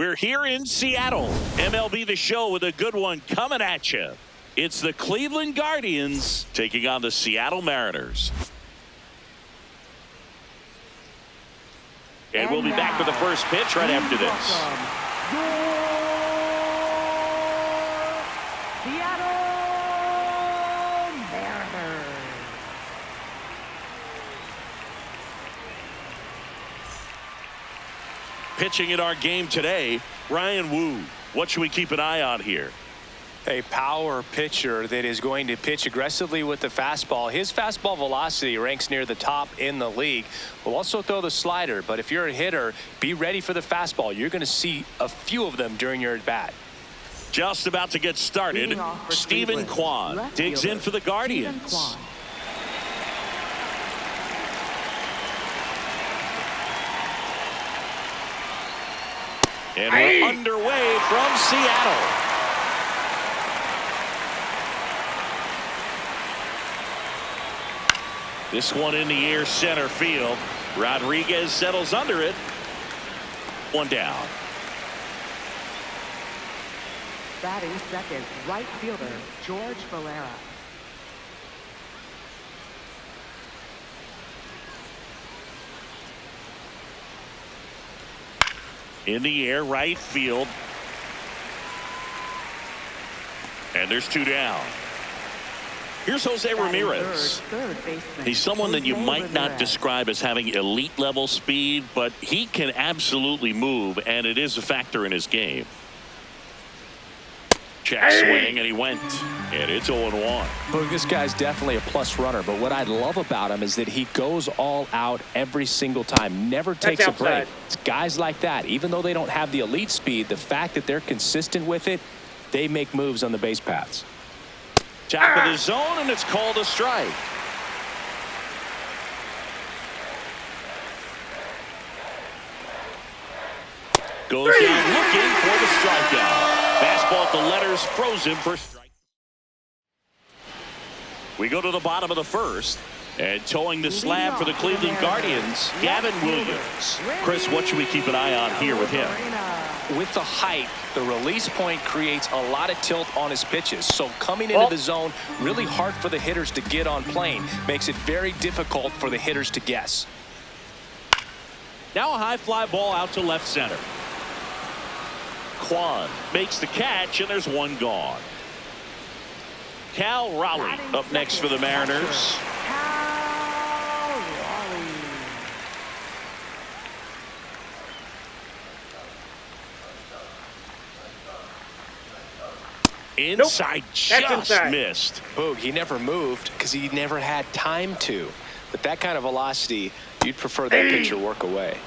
We're here in Seattle. MLB The Show with a good one coming at you. It's the Cleveland Guardians taking on the Seattle Mariners. And we'll be back with the first pitch right after this. Seattle Mariners. Pitching in our game today, Ryan Wu. What should we keep an eye on here? A power pitcher that is going to pitch aggressively with the fastball. His fastball velocity ranks near the top in the league. Will also throw the slider, but if you're a hitter, be ready for the fastball. You're going to see a few of them during your at-bat. Just about to get started. Stephen Kwan digs in for the Guardians. And we're underway from Seattle. This one in the air, center field. Rodriguez settles under it. One down. Batting second, right fielder, George Valera. In the air, right field. And there's two down. Here's Jose Ramirez. He's someone that you might not describe as having elite level speed, but he can absolutely move, and it is a factor in his game. Check swing, and he went. And it's 0-1. Look, this guy's definitely a plus runner, but what I love about him is that he goes all out every single time, never takes a break. It's guys like that, even though they don't have the elite speed, the fact that they're consistent with it, they make moves on the base paths. Top of the zone, and it's called a strike. Goes down looking for the strikeout. Fastball at the letters, frozen for strike. We go to the bottom of the first. And towing the slab for the Cleveland Guardians, Gavin Williams. Chris, what should we keep an eye on here with him? With the height, the release point creates a lot of tilt on his pitches. So coming into the zone, really hard for the hitters to get on plane. Makes it very difficult for the hitters to guess. Now a high fly ball out to left center. Kwan makes the catch, and there's one gone. Cal Raleigh up next for the Mariners. Inside, just missed. Boog, he never moved because he never had time to. But that kind of velocity, you'd prefer that pitcher work away.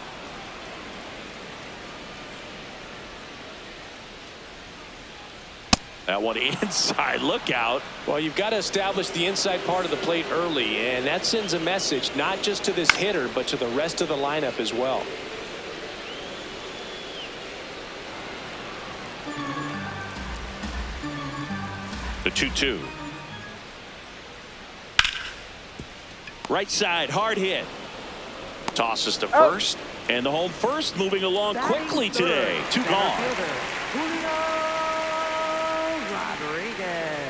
That one inside, look out. Well, you've got to establish the inside part of the plate early, and that sends a message not just to this hitter, but to the rest of the lineup as well. The 2-2. Right side, hard hit. Tosses to first. And the home first moving along quickly today. Two gone. Rodriguez.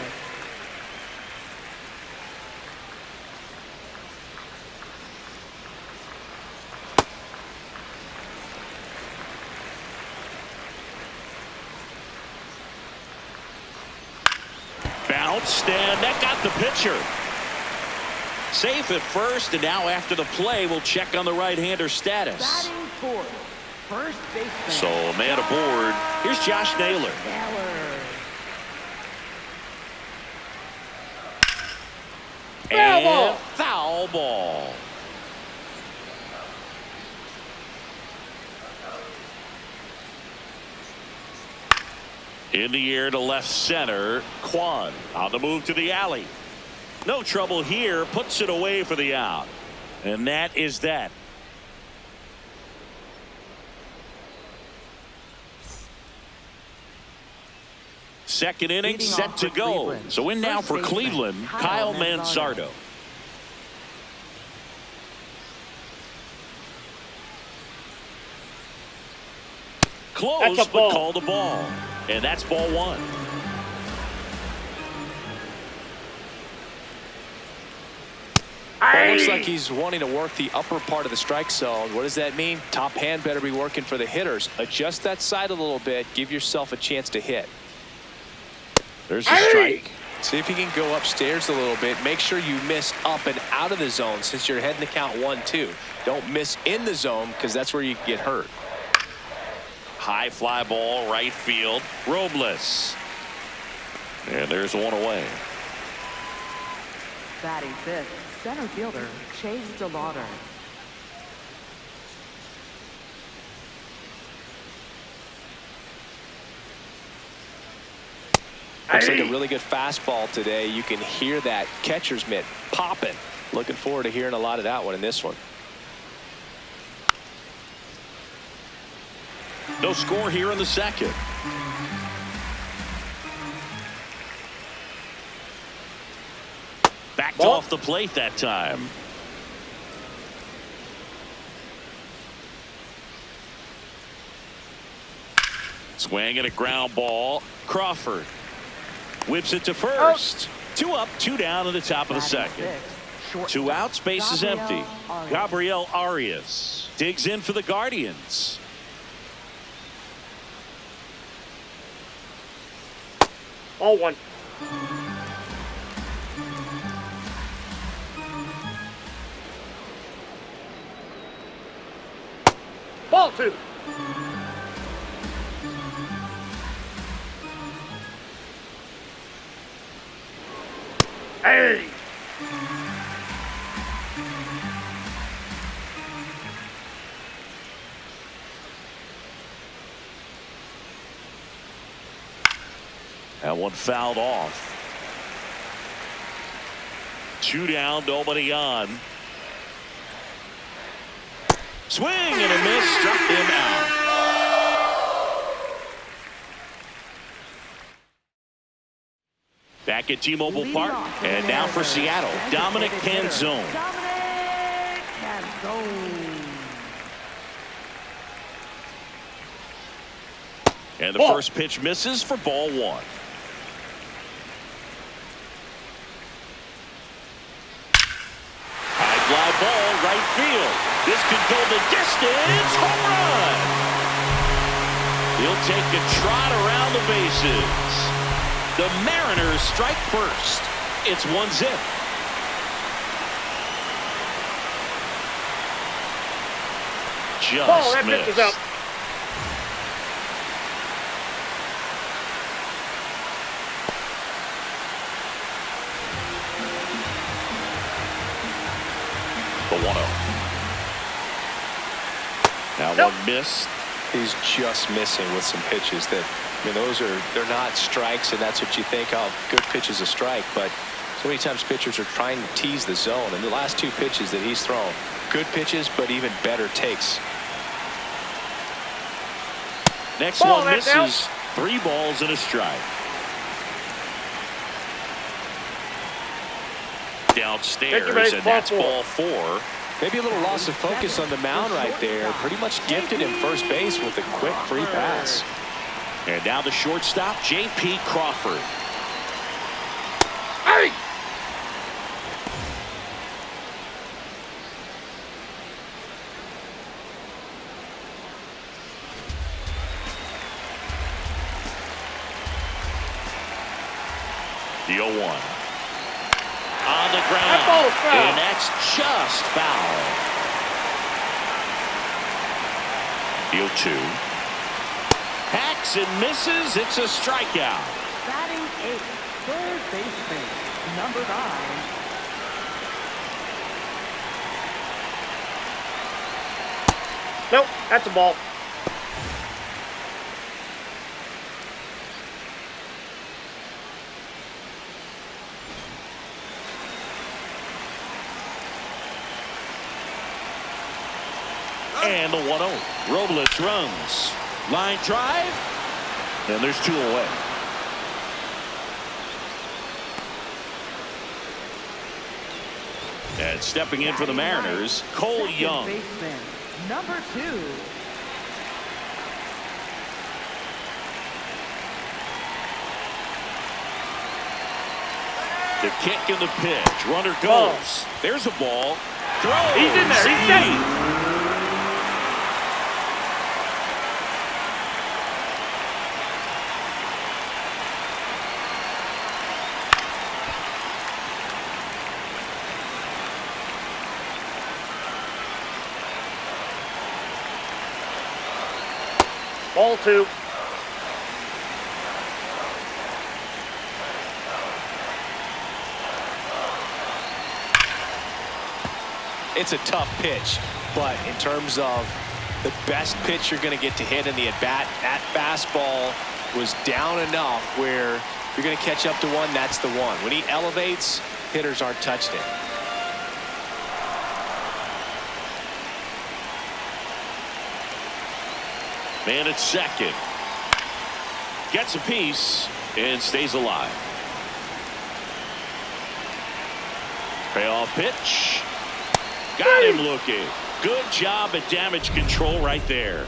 Bounced, and that got the pitcher. Safe at first, and now after the play, we'll check on the right-hander status. Batting fourth, first baseman. So a man aboard. Here's Josh Naylor. And foul ball. In the air to left center. Kwan on the move to the alley. No trouble here. Puts it away for the out. And that is that. Second inning set to go. So in now for Cleveland, Kyle Manzardo. Close, That's a but ball. called a ball. And that's ball one. Well, it looks like he's wanting to work the upper part of the strike zone. What does that mean? Top hand better be working for the hitters. Adjust that side a little bit. Give yourself a chance to hit. There's a strike. See if you can go upstairs a little bit. Make sure you miss up and out of the zone since you're heading to count 1-2. Don't miss in the zone because that's where you can get hurt. High fly ball, right field. Robles. And there's one away. Batting fifth, center fielder Chase DeLauder. Looks like a really good fastball today. You can hear that catcher's mitt popping. Looking forward to hearing a lot of that one in this one. No score here in the second. Backed off the plate that time. Swing and a ground ball. Crawford whips it to first. 2 up, 2 down in the top of the second. 2 outs, base is empty. Gabriel Arias digs in for the Guardians. All one. Ball two. Hey. That one fouled off. 2 down, nobody on. Swing and a miss, struck him out. Back at T-Mobile Park, and now for Seattle, Dominic Canzone. Dominic Canzone. And the first pitch misses for ball one. High fly ball, right field. This could go the distance. Home run. He'll take a trot around the bases. The Mariners strike first. It's 1-0. Just That pitch is missed. out. The 1-0. Now Nope. one missed. He's just missing with some pitches that, I mean, they're not strikes, and that's what you think, oh, good pitch is a strike. But so many times pitchers are trying to tease the zone, and the last 2 pitches that he's thrown, good pitches, but even better takes. Next Ball, one that's misses. 3 balls and a strike. Downstairs, and that's ball 4. Maybe a little loss of focus on the mound right there. Pretty much gifted him first base with a quick free pass. And now the shortstop, J.P. Crawford. Hey. The 0-1. On the ground. That ball's foul. And that's just foul. The 0-2. Hacks and misses. It's a strikeout. Batting eighth, third baseman, number 9. Nope, that's a ball. And the 1-0. Robles runs. Line drive. And there's 2 away. And stepping in for the Mariners, Cole Second Young. baseman, number 2. The kick and the pitch. Runner Ball. goes. There's a ball. Throw. He's in there. He's Save. safe. Ball 2. It's a tough pitch, but in terms of the best pitch you're going to get to hit in the at-bat, that fastball was down enough where you're going to catch up to one, that's the one. When he elevates, hitters aren't touching it. Man at second. Gets a piece and stays alive. Payoff pitch. Got him looking. Good job at damage control right there.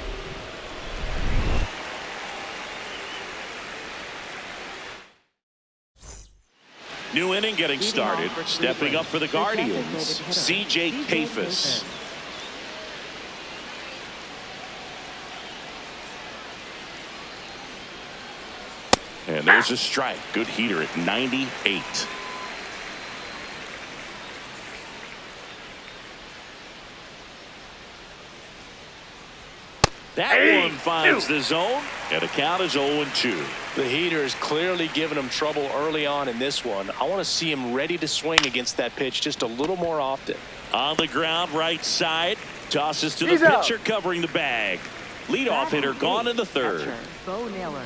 New inning getting started. Stepping up for the Guardians, C.J. Kafis. And there's a strike. Good heater at 98. That one finds the zone, and the count is 0-2. The heater is clearly giving him trouble early on in this one. I want to see him ready to swing against that pitch just a little more often. On the ground, right side. Tosses to the He's out. pitcher covering the bag. Leadoff hitter gone in the third. Catcher, Bo Naylor.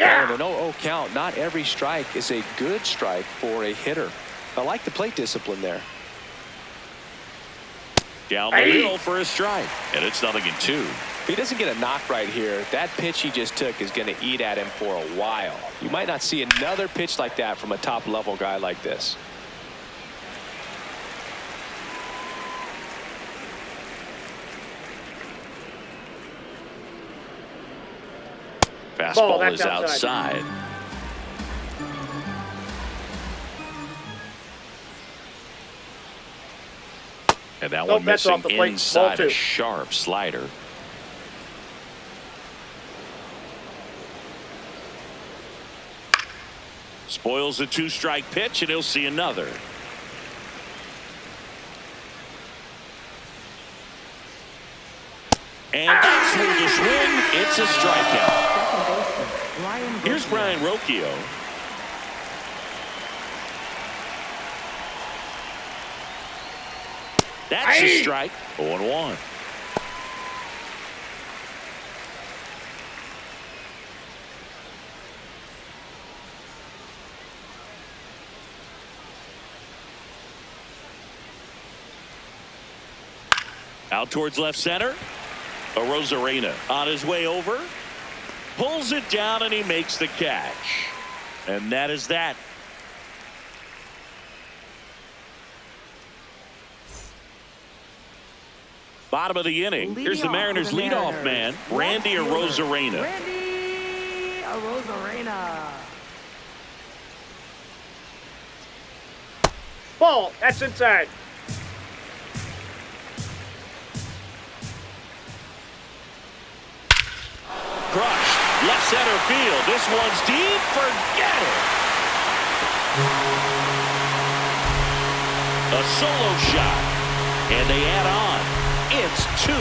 And an 0-0 count. Not every strike is a good strike for a hitter. I like the plate discipline there. Down the middle for a strike. And it's 0-2. If he doesn't get a knock right here, that pitch he just took is going to eat at him for a while. You might not see another pitch like that from a top-level guy like this. Fastball is outside. And that one that's missing off the plate. inside Ball a 2. sharp slider. Spoils the 2-strike pitch, and he'll see another. And that's through the swing. It's a strikeout. Here's Brian Rocchio. That's a strike. 0-1. Out towards left center. Arozarena on his way over. Pulls it down and he makes the catch. And that is that. Bottom of the inning. Here's the Mariners' leadoff man, Randy Arozarena. Randy Arozarena. Ball. That's inside. Crushed. Left center field. This one's deep. Forget it. A solo shot. And they add on. It's 2-0.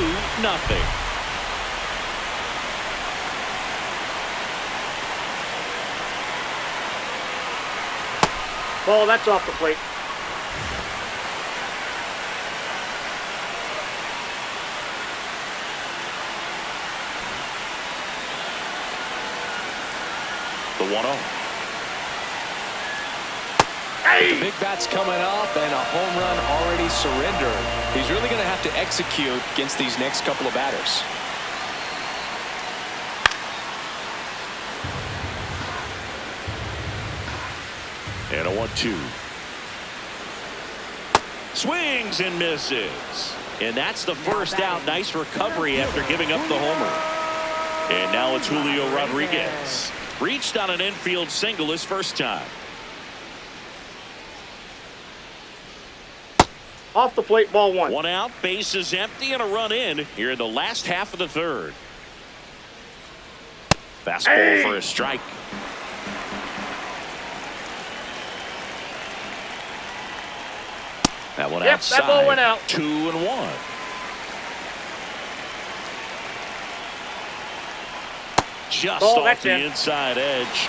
Ball. That's off the plate. The 1-0. The big bat's coming up and a home run already surrendered. He's really going to have to execute against these next couple of batters. And a 1-2. Swings and misses. And that's the first out. Nice recovery after giving up the homer. And now it's Julio Rodriguez. Reached on an infield single his first time. Off the plate, ball one. One out, base is empty, and a run in here in the last half of the third. Fastball for a strike. That one outside. That ball went out. 2-1. Just Ball, off that's the it. inside edge.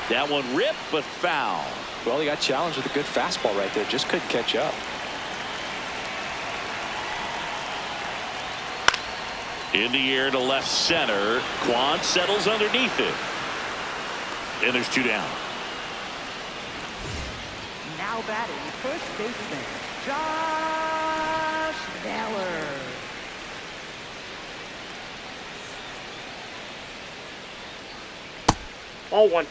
That one ripped, but foul. Well, he got challenged with a good fastball right there. Just couldn't catch up. In the air to left center. Quan settles underneath it. And there's 2 down. Now batting first baseman, Josh Naylor. Ball one.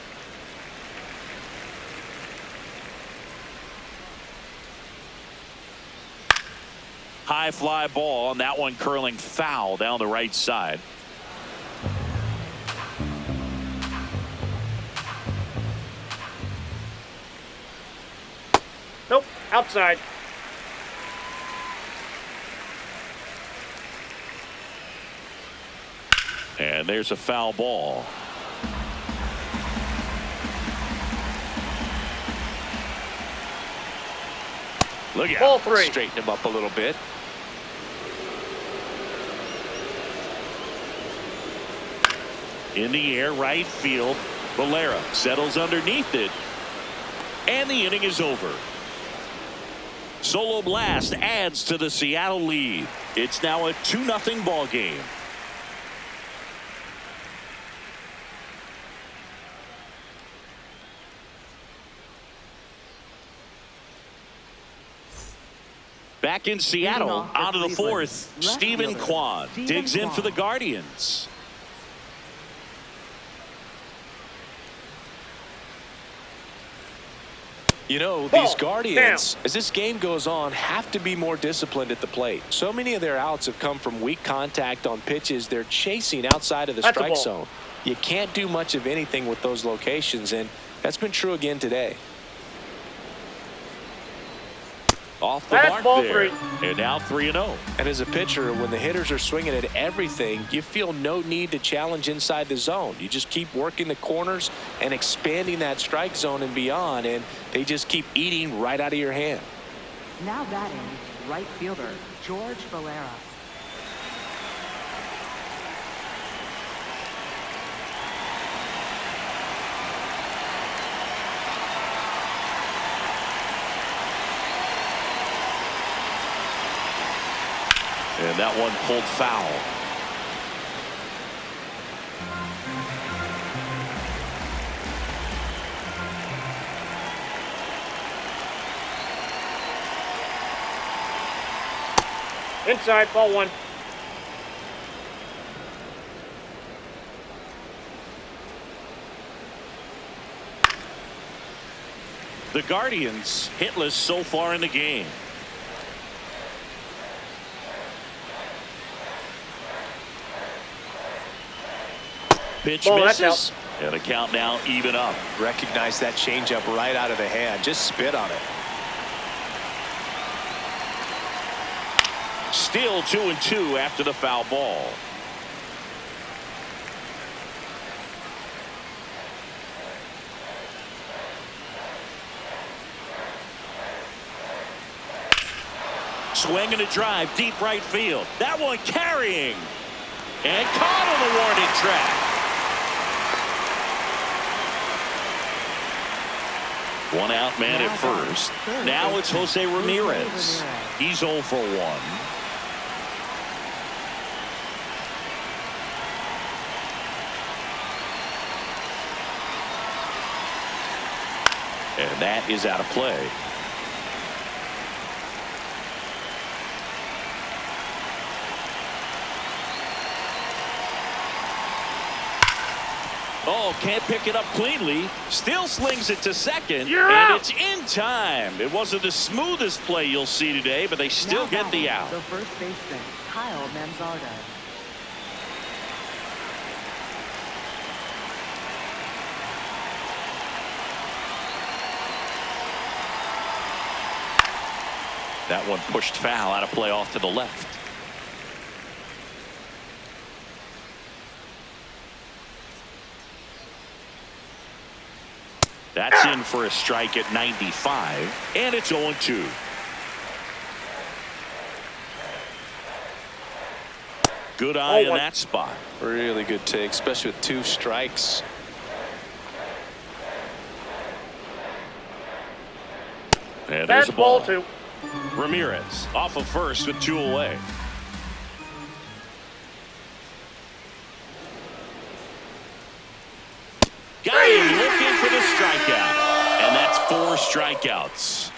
High fly ball, and that one curling foul down the right side. Nope, outside. And there's a foul ball. Look at Ball three. Straighten him up a little bit. In the air, right field. Valera settles underneath it. And the inning is over. Solo blast adds to the Seattle lead. It's now a 2-0 ball game. Back in Seattle, off for out of the Cleveland, fourth, left Stephen fielder, Kwan Stephen digs in Kwan. for the Guardians. You know, Ball these Guardians, down. as this game goes on, have to be more disciplined at the plate. So many of their outs have come from weak contact on pitches they're chasing outside of the That's a strike ball. zone. You can't do much of anything with those locations, and that's been true again today. Off the That's mark ball there. three. And now 3-0. And as a pitcher, when the hitters are swinging at everything, you feel no need to challenge inside the zone. You just keep working the corners and expanding that strike zone and beyond, and they just keep eating right out of your hand. Now batting right fielder, George Valera. And that one pulled foul. Inside, ball one. The Guardians hitless so far in the game. Pitch Ball, that's misses. And the count now even up. Recognize that changeup right out of the hand. Just spit on it. Still 2-2 after the foul ball. Swing and a drive, deep right field. That one carrying. And caught on the warning track. One out man at first. Now it's Jose Ramirez. He's 0 for 1. And that is out of play. Oh, can't pick it up cleanly. Still slings it to second. You're and out. it's in time. It wasn't the smoothest play you'll see today, but they still Now get the batting, out. The first baseman, Kyle Manzardo. That one pushed foul, out of play off to the left. That's in for a strike at 95, and it's 0-2. Good eye in that spot. Really good take, especially with 2 strikes. And there's That's a ball. ball 2. Ramirez off of first with 2 away. Got him looking for the strikeout. And that's 4 strikeouts.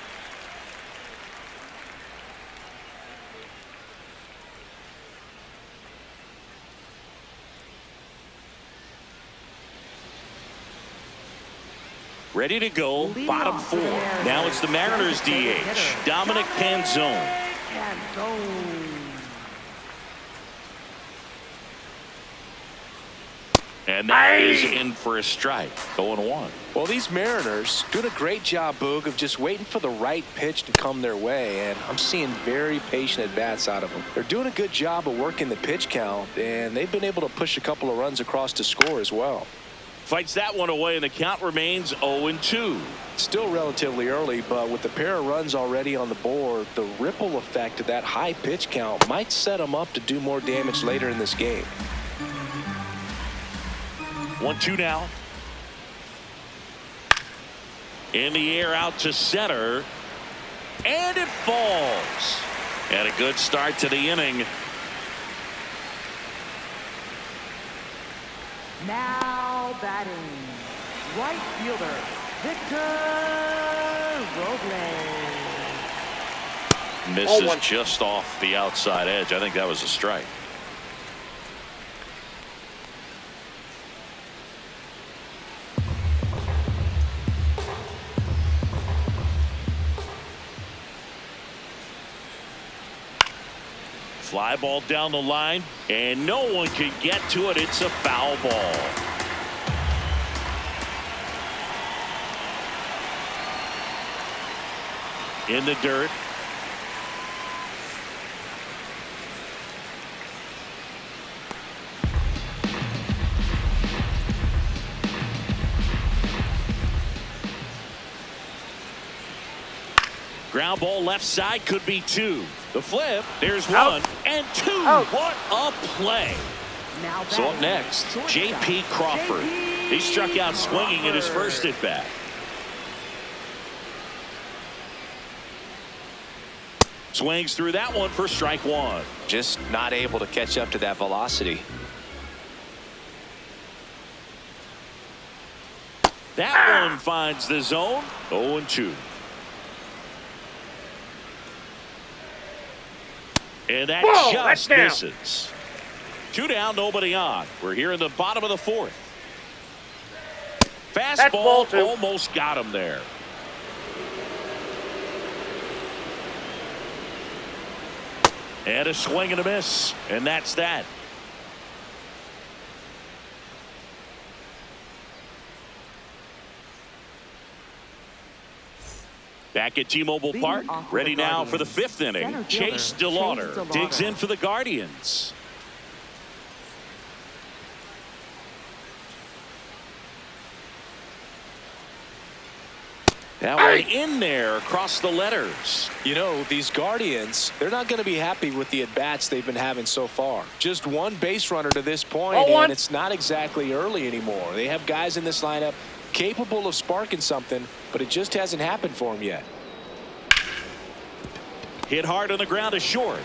Ready to go, Leading bottom off 4. for the Mariners, Now it's the Mariners DH, Dominic Canzone. And that is in for a strike. 0-1. Well, these Mariners doing a great job, Boog, of just waiting for the right pitch to come their way, and I'm seeing very patient at-bats out of them. They're doing a good job of working the pitch count, and they've been able to push a couple of runs across to score as well. Fights that one away, and the count remains 0-2. Still relatively early, but with the pair of runs already on the board, the ripple effect of that high pitch count might set them up to do more damage later in this game. 1-2 now. In the air out to center. And it falls. And a good start to the inning. Now batting, right fielder, Victor Robles. Misses 0-1. just off the outside edge. I think that was a strike. Fly ball down the line, and no one can get to it. It's a foul ball. In the dirt. Ground ball left side, could be 2. The flip, there's 1 Out. and 2. Out. What a play. Now So up batting, next, shortstop, J.P. Crawford. He struck out swinging in his first at bat. Swings through that one for strike 1. Just not able to catch up to that velocity. That one finds the zone. 0-2. And that Whoa, just that's down. misses. 2 down, nobody on. We're here in the bottom of the 4th. That's ball Fastball 2. almost got him there. And a swing and a miss. And that's that. Back at T-Mobile Leading Park, off for ready the now for the Guardians, 5th inning. center Chase fielder, DeLauder Chase digs DeLauder. in for the Guardians. That one in there across the letters. You know, these Guardians, they're not going to be happy with the at-bats they've been having so far. Just one base runner to this point, 0-1. and it's not exactly early anymore. They have guys in this lineup capable of sparking something, but it just hasn't happened for them yet. Hit hard on the ground to short.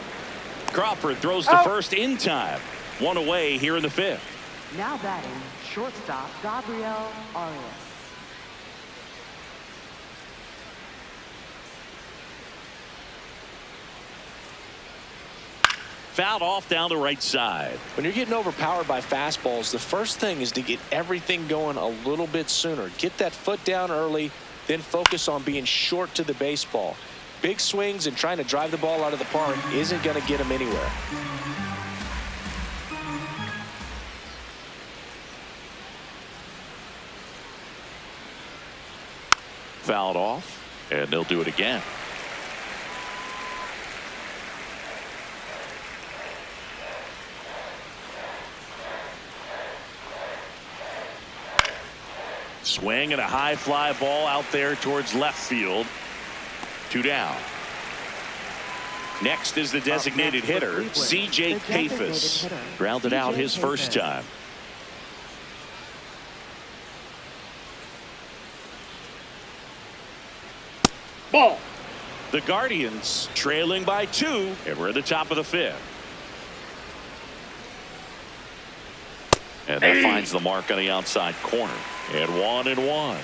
Crawford throws to Out. first in time. 1 away here in the 5th. Now batting, shortstop, Gabriel Arias. fouled off down the right side. When you're getting overpowered by fastballs, the first thing is to get everything going a little bit sooner. Get that foot down early, then focus on being short to the baseball. Big swings and trying to drive the ball out of the park isn't going to get him anywhere. Fouled off, and they'll do it again. Swing and a high fly ball out there towards left field. 2 down. Next is the designated hitter, C.J. Kafis. Grounded out his first time. Ball. The Guardians trailing by 2, and we're at the top of the 5th. And that finds the mark on the outside corner. And 1-1.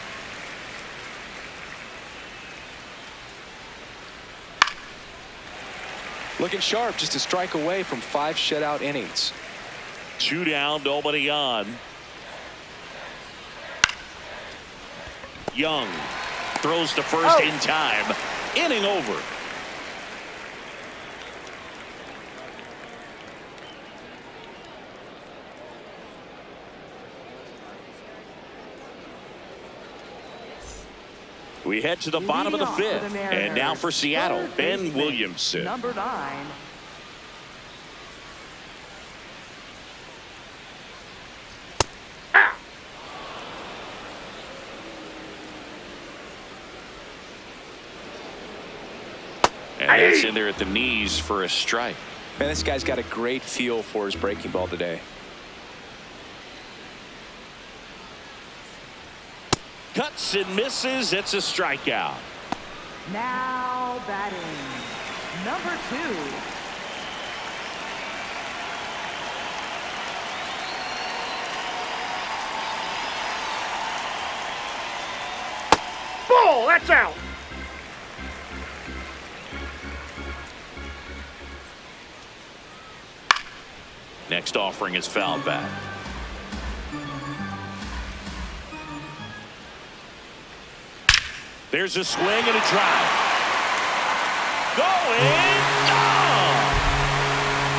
Looking sharp, just a strike away from 5 shutout innings. 2 down, nobody on. Young throws to first in time. Inning over. We head to the bottom of the 5th, and now for Seattle, Ben Williamson. Number 9. And that's in there at the knees for a strike. Man, this guy's got a great feel for his breaking ball today. Cuts and misses. It's a strikeout. Now batting. Number 2. Ball. That's out. Next offering is fouled back. There's a swing and a drive. Going. Oh!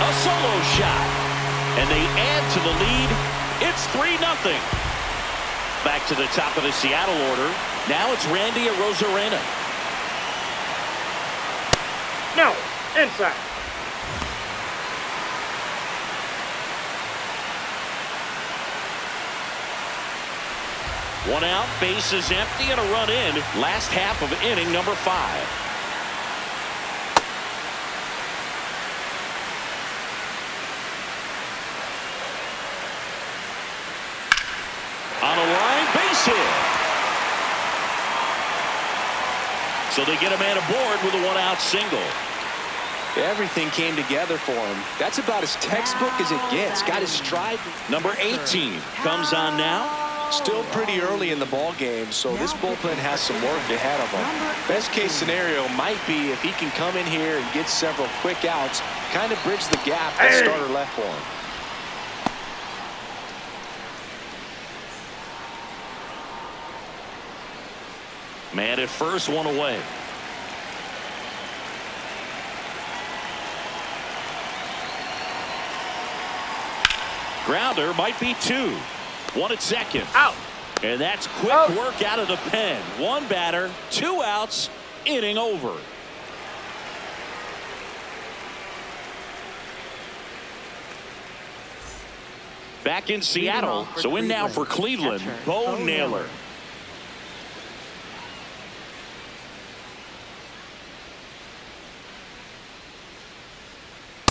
A solo shot. And they add to the lead. It's 3-0. Back to the top of the Seattle order. Now it's Randy Arozarena. No. Inside. One out, base is empty, and a run in. Last half of inning number 5. On a line, base hit. So they get a man aboard with a 1-out single. Everything came together for him. That's about as textbook as it gets. Got his stride. Number 18 comes on now. Still pretty early in the ball game, so this bullpen has some work ahead of him. Best case scenario might be if he can come in here and get several quick outs, kind of bridge the gap that starter left for him. Man at first, one away. Grounder might be 2. 1 at second. Out. And that's quick work out of the pen. 1 batter, 2 outs, inning over. Back in Seattle, so in now for Cleveland, Bo Naylor.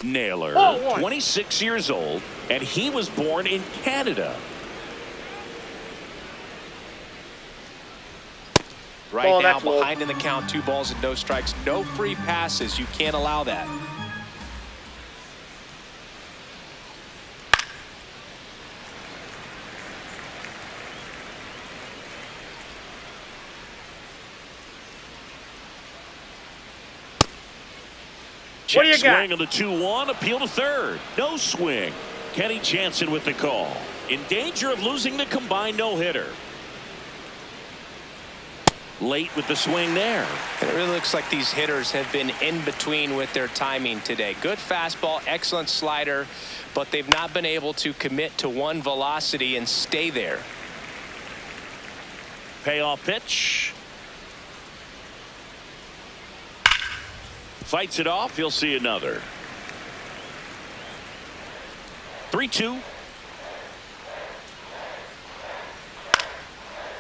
Naylor, 26 years old, and he was born in Canada. Right now, behind in the count, 2 balls and no strikes. No free passes. You can't allow that. What do you got? Swing on the 2-1, appeal to third. No swing. Kenny Jansen with the call. In danger of losing the combined no-hitter. Late with the swing there. It really looks like these hitters have been in between with their timing today. Good fastball, excellent slider, but they've not been able to commit to one velocity and stay there. Payoff pitch. Fights it off. He'll see another. 3-2.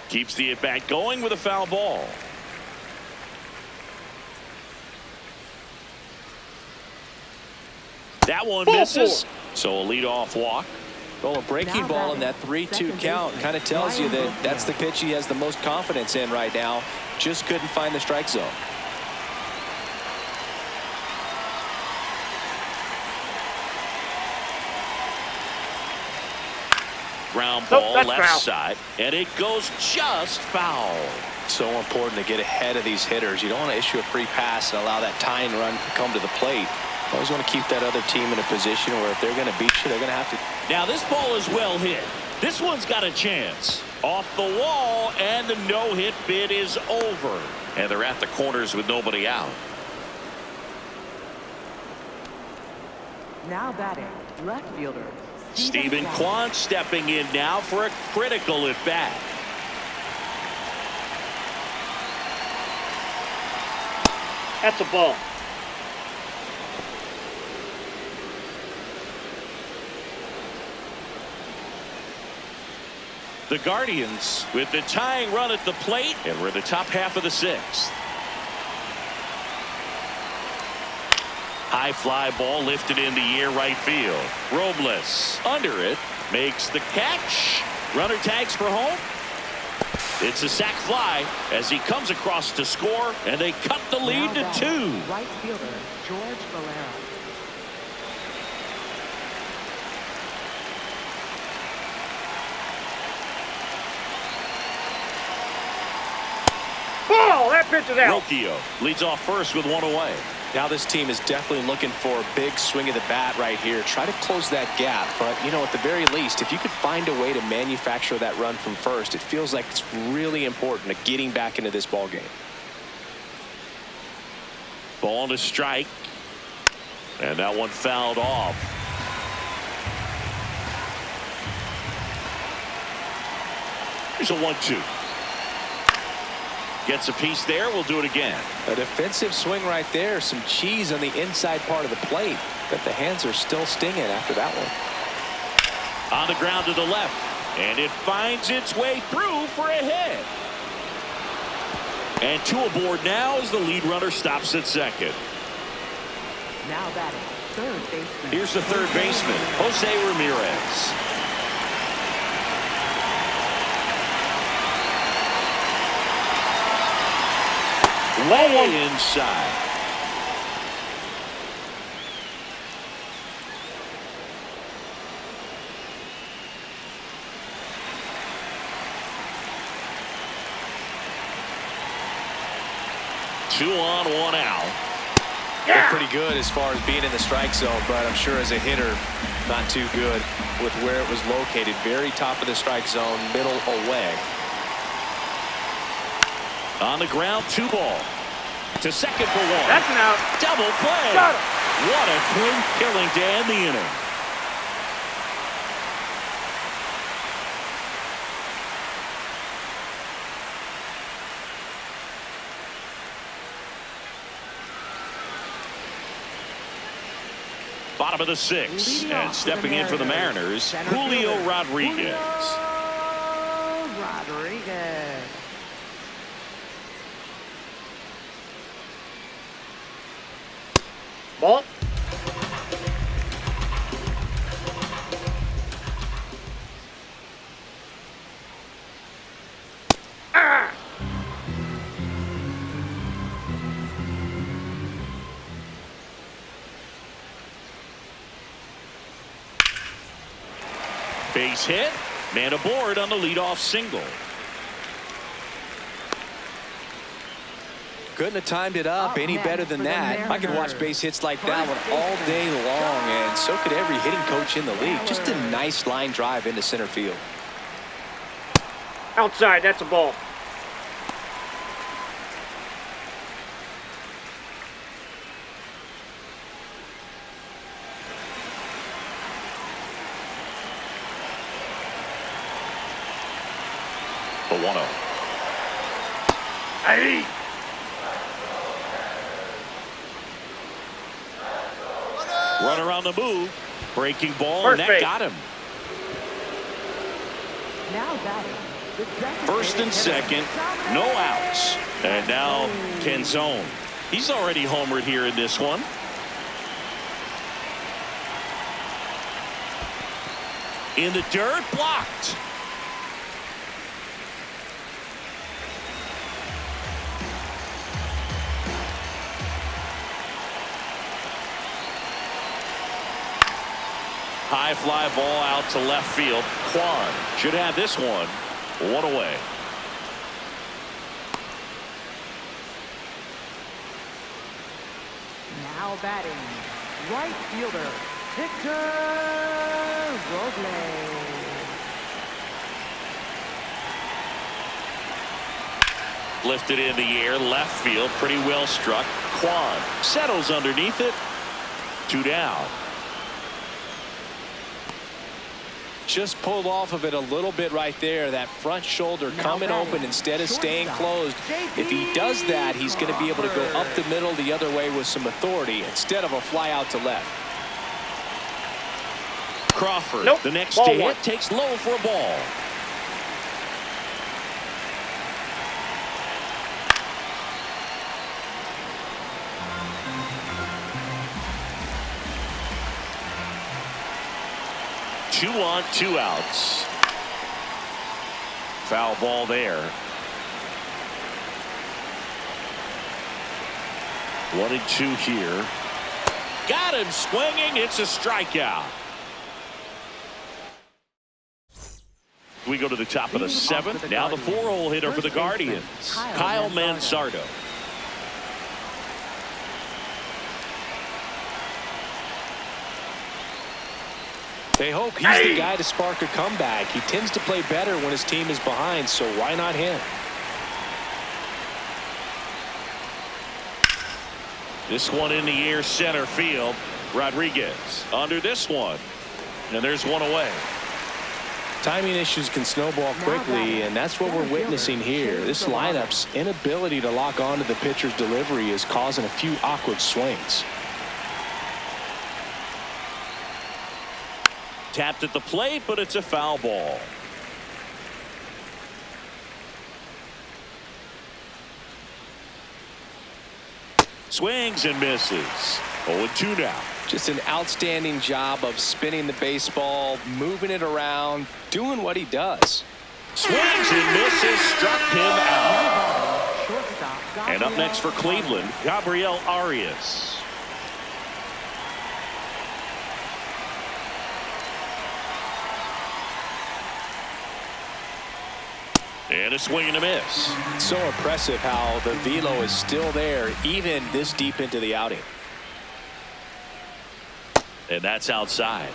Keeps the at-bat going with a foul ball. That one misses. So a leadoff walk. Well, a breaking ball in that 3-2 count kind of tells you that that's the pitch he has the most confidence in right now. Just couldn't find the strike zone. Ground ball that's left foul. side, and it goes just foul. So important to get ahead of these hitters. You don't want to issue a free pass and allow that tying run to come to the plate. You always want to keep that other team in a position where if they're going to beat you, they're going to have to. Now this ball is well hit. This one's got a chance. Off the wall, and the no-hit bid is over. And they're at the corners with nobody out. Now batting, left fielder. Stephen Kwan stepping in now for a critical at bat. That's a ball. The Guardians with the tying run at the plate, and we're in the top half of the sixth. High fly ball lifted in the air right field. Robles under it, makes the catch. Runner tags for home. It's a sac fly as he comes across to score, and they cut the lead to 2. Right fielder George Valera. Ball! That pitch is out. Rocchio leads off first with one away. Now this team is definitely looking for a big swing of the bat right here. Try to close that gap. But, you know, at the very least, if you could find a way to manufacture that run from first, it feels like it's really important to getting back into this ball game. Ball to strike. And that one fouled off. Here's a 1-2. Gets a piece there. We'll do it again. A defensive swing right there. Some cheese on the inside part of the plate. But the hands are still stinging after that one. On the ground to the left. And it finds its way through for a hit. And 2 aboard now as the lead runner stops at second. Now batting, third baseman. Here's the third baseman, Jose Ramirez. Way inside. Two on, one out. They're pretty good as far as being in the strike zone, but I'm sure as a hitter, not too good with where it was located. Very top of the strike zone, middle away. On the ground, 2 ball. To second for 1. That's an out. Double play. Got it. What a clean killing to end the inning. Bottom of the 6th, Leading and off stepping in for the Mariners, center Julio fielder, Rodriguez. Julio Rodriguez. Ball. Ah! Base hit, man aboard on the leadoff single. Couldn't have timed it up any better than that. I could watch base hits like that one all day long, and so could every hitting coach in the league. Just a nice line drive into center field. Outside, that's a ball. The 1-0. Hey! Runner on the move. Breaking ball, First and that base. got him. Now batting. The First and second, no outs. And now Canzone. He's already homered here in this one. In the dirt, blocked. High fly ball out to left field. Kwan should have this one. One away. Now batting. Right fielder. Victor Robles. Lifted in the air, left field, pretty well struck. Kwan settles underneath it. 2 down. Just pulled off of it a little bit right there. That front shoulder coming open instead of staying closed. If he does that, he's going to be able to go up the middle the other way with some authority instead of a fly out to left. Crawford, Nope. the next Ball to hit, one. takes low for a ball. Two on, 2 outs. Foul ball there. 1-2 here. Got him swinging. It's a strikeout. We go to the top of the 7th. Now the 4-hole hitter for the Guardians, Kyle Manzardo. They hope he's the guy to spark a comeback. He tends to play better when his team is behind, so why not him? This one in the air, center field. Rodriguez under this one. And there's one away. Timing issues can snowball quickly, and that's what we're witnessing here. This lineup's inability to lock onto the pitcher's delivery is causing a few awkward swings. Tapped at the plate, but it's a foul ball. Swings and misses. 0-2 now. Just an outstanding job of spinning the baseball, moving it around, doing what he does. Swings and misses, struck him out. Shortstop. And up next for Cleveland, Gabriel Arias. And a swing and a miss. So impressive how the velo is still there even this deep into the outing. And that's outside.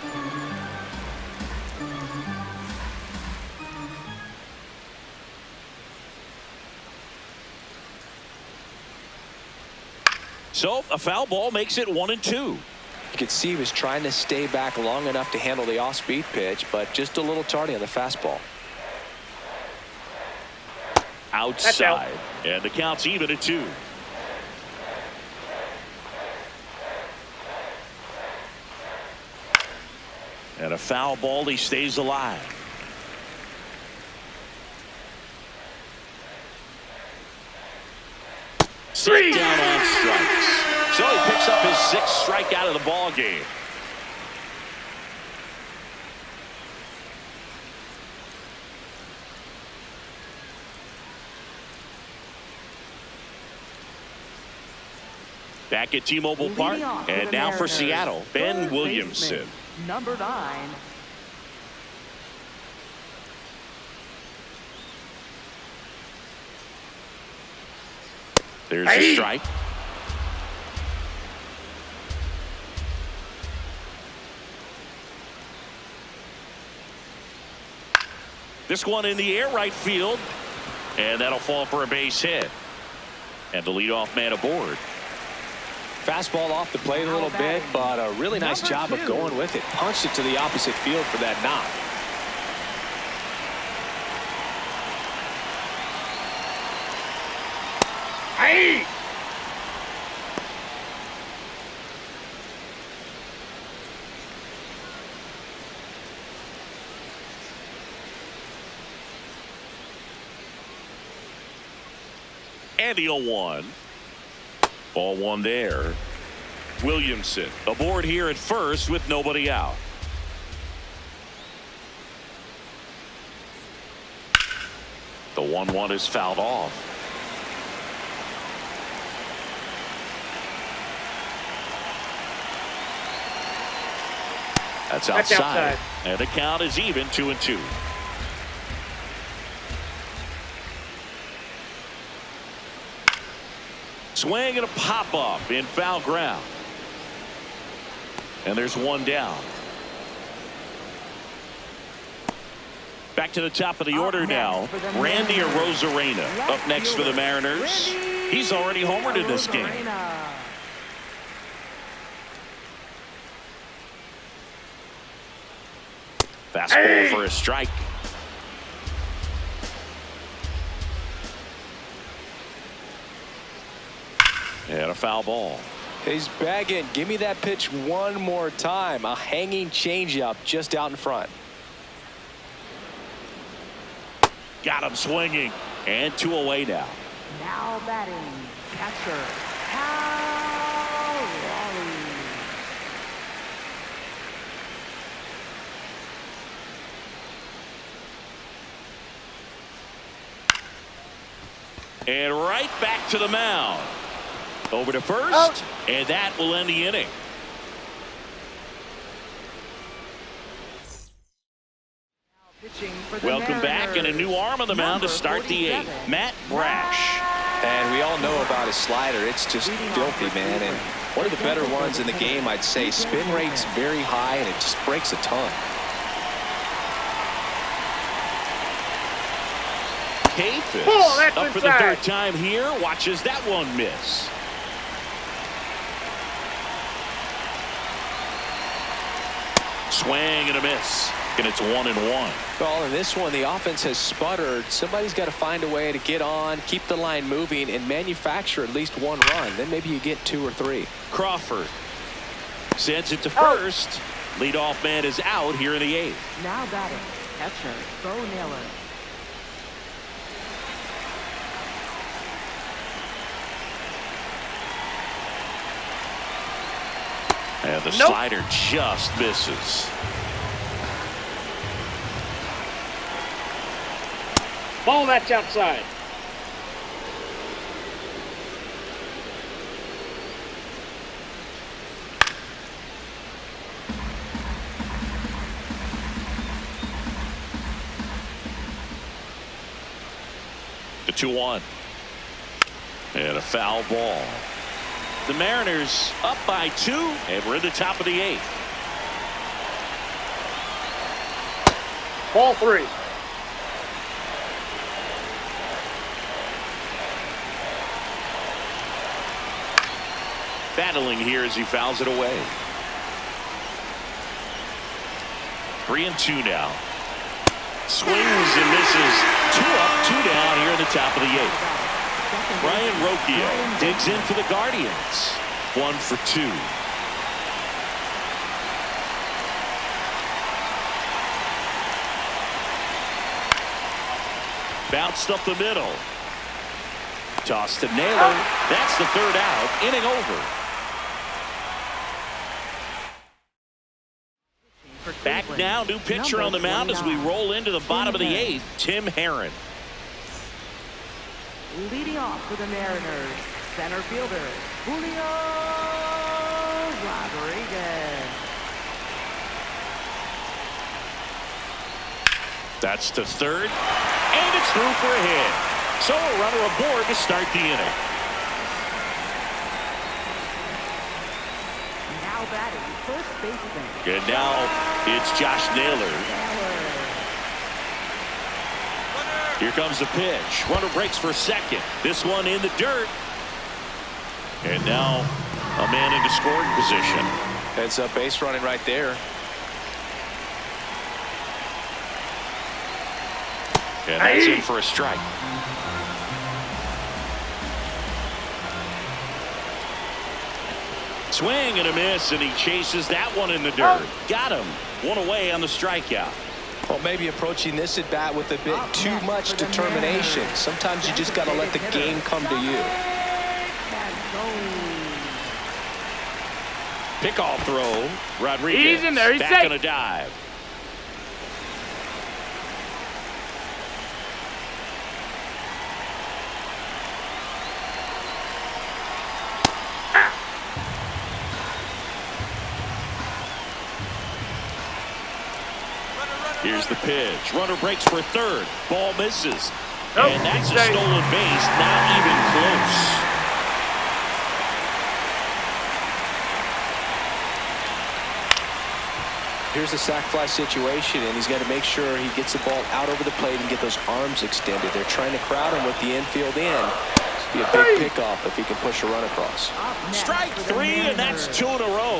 So a foul ball makes it 1-2. You could see he was trying to stay back long enough to handle the off-speed pitch, but just a little tardy on the fastball. Outside. And the count's even at 2. And a foul ball, he stays alive. Set down on strikes. So he picks up his 6th strikeout of the ball game. Back at T-Mobile Park, Leading off for and the now for Mariners, Seattle, Ben third Williamson. baseman, number 9. There's a strike. This one in the air right field. And that'll fall for a base hit. And the leadoff man aboard. Fastball off the plate a little bit, but a really nice job of going with it. Punched it to the opposite field for that knock. Hey! And the 0-1. Ball one there. Williamson aboard here at first with nobody out. The 1-1 is fouled off. That's outside. And the count is even 2-2. Swing and a pop up in foul ground. And there's one down. Back to the top of the order now. Randy Arozarena up next for the Mariners. He's already homered in this game. Fastball for a strike. And a foul ball. He's begging. Give me that pitch one more time. A hanging changeup just out in front. Got him swinging. And 2 away now. Now batting, catcher, Cal Raleigh. And right back to the mound. Over to first, and that will end the inning. Welcome back, and a new arm on the mound to start the 8th. Matt Brash. And we all know about his slider. It's just filthy, man. And one of the better ones in the game, I'd say. Spin rate's very high, and it just breaks a ton. Kafis up for the 3rd time here. Watches that one miss. Swing and a miss. And it's 1-1. Well, in this one, the offense has sputtered. Somebody's got to find a way to get on, keep the line moving, and manufacture at least one run. Then maybe you get 2 or 3. Crawford sends it to first. Leadoff man is out here in the 8th. Now batting, catcher, Bo Naylor. And the slider just misses. Ball, that's outside. The 2-1. And a foul ball. The Mariners up by 2, and we're in the top of the 8th. Ball 3. Battling here as he fouls it away. 3-2 now. Swings and misses. 2 up, 2 down here in the top of the 8th. Brian Rocchio digs in for the Guardians. 1 for 2. Bounced up the middle. Toss to Naylor. That's the 3rd out. Inning over. Back now, new pitcher on the mound as we roll into the bottom of the 8th, Tim Herron. Leading off for the Mariners, center fielder, Julio Rodriguez. That's the 3rd, and it's through for a hit. So a runner aboard to start the inning. batting, first baseman. And now it's Josh Naylor. Here comes the pitch. Runner breaks for second. This one in the dirt. And now a man into scoring position. Heads up base running right there. And that's in for a strike. Swing and a miss, and he chases that one in the dirt. Got him. One away on the strikeout. Well, maybe approaching this at bat with a bit too much determination. Sometimes you just got to let the game come to you. Pickoff throw. Rodriguez He's in there. He's back safe. on a dive. Here's the pitch. Runner breaks for third. Ball misses. Nope, And that's a he's safe. stolen base. Not even close. Here's a sac fly situation, and he's got to make sure he gets the ball out over the plate and get those arms extended. They're trying to crowd him with the infield in. Be a big pickoff if he can push a run across. Strike three, and that's two in a row.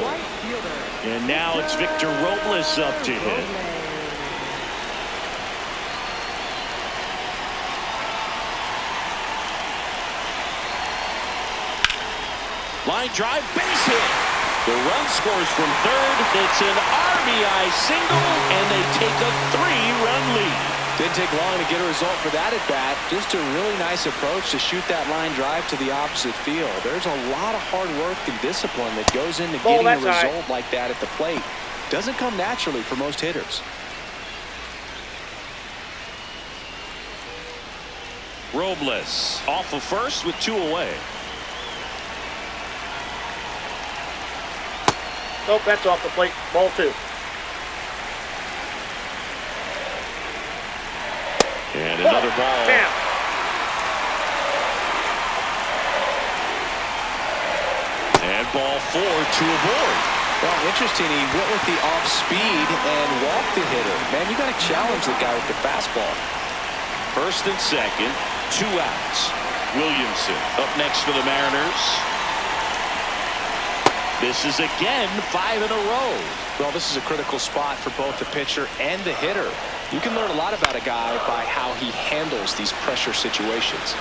And now it's Victor Robles up to hit. Line drive, base hit. The run scores from third. It's an RBI single, and they take a 3-run lead. Didn't take long to get a result for that at bat. Just a really nice approach to shoot that line drive to the opposite field. There's a lot of hard work and discipline that goes into getting a result like that at the plate. Doesn't come naturally for most hitters. Robles off of first with 2 away. Nope, that's off the plate. Ball 2. And another ball. Down. And ball 4 to a board. Well, interesting. He went with the off speed and walked the hitter. Man, you got to challenge the guy with the fastball. First and second, 2 outs. Williamson up next for the Mariners. This is again 5 in a row. Well, this is a critical spot for both the pitcher and the hitter. You can learn a lot about a guy by how he handles these pressure situations.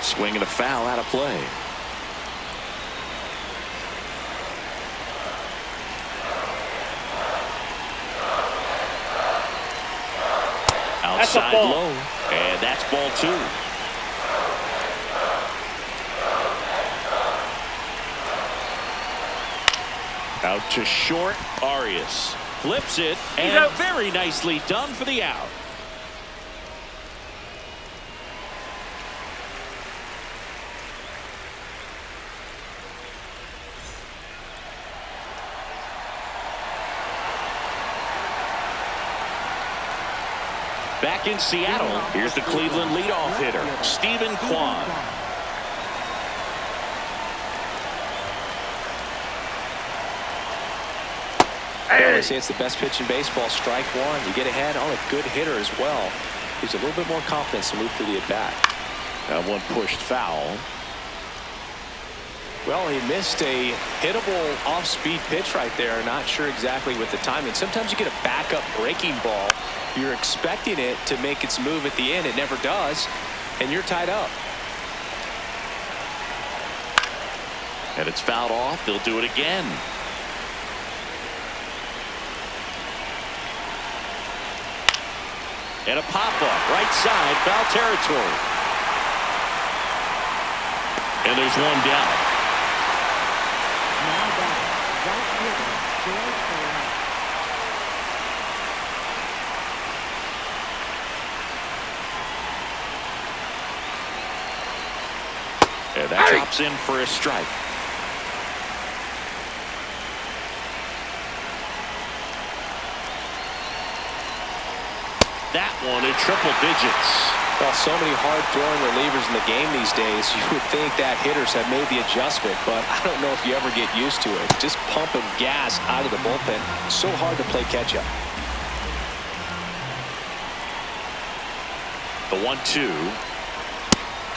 Swing and a foul out of play. Outside ball. low, and that's ball 2. Out to short, Arias flips it, and out. very nicely done for the out. Back in Seattle, here's the Cleveland leadoff hitter, Stephen Kwan. Well, they say it's the best pitch in baseball. Strike one. You get ahead on a good hitter as well. Gives a little bit more confidence to move through the at-bat. That one pushed foul. Well, he missed a hittable off-speed pitch right there. Not sure exactly with the timing. Sometimes you get a backup breaking ball. You're expecting it to make its move at the end. It never does, and you're tied up. And it's fouled off. They'll do it again. And a pop-up, right side, foul territory. And there's one down. Now batting, right fielder, George Valera. And that chops in for a strike. That one in triple digits. Well, so many hard-throwing relievers in the game these days, you would think that hitters have made the adjustment, but I don't know if you ever get used to it. Just pumping gas out of the bullpen. So hard to play catch-up. The 1-2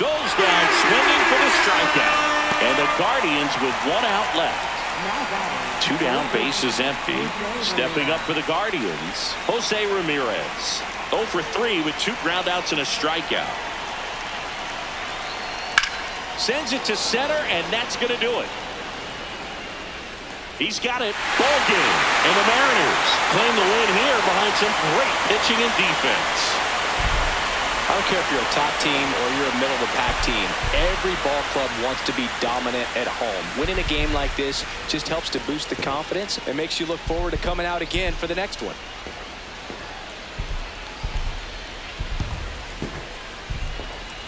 goes down swinging for the strikeout. And the Guardians with 1 out left. Now batting. 2 down, bases empty. Stepping up for the Guardians, Jose Ramirez. 0 for 3 with 2 groundouts and a strikeout. Sends it to center, and that's going to do it. He's got it. Ball game. And the Mariners claim the win here behind some great pitching and defense. I don't care if you're a top team or you're a middle-of-the-pack team. Every ball club wants to be dominant at home. Winning a game like this just helps to boost the confidence and makes you look forward to coming out again for the next one.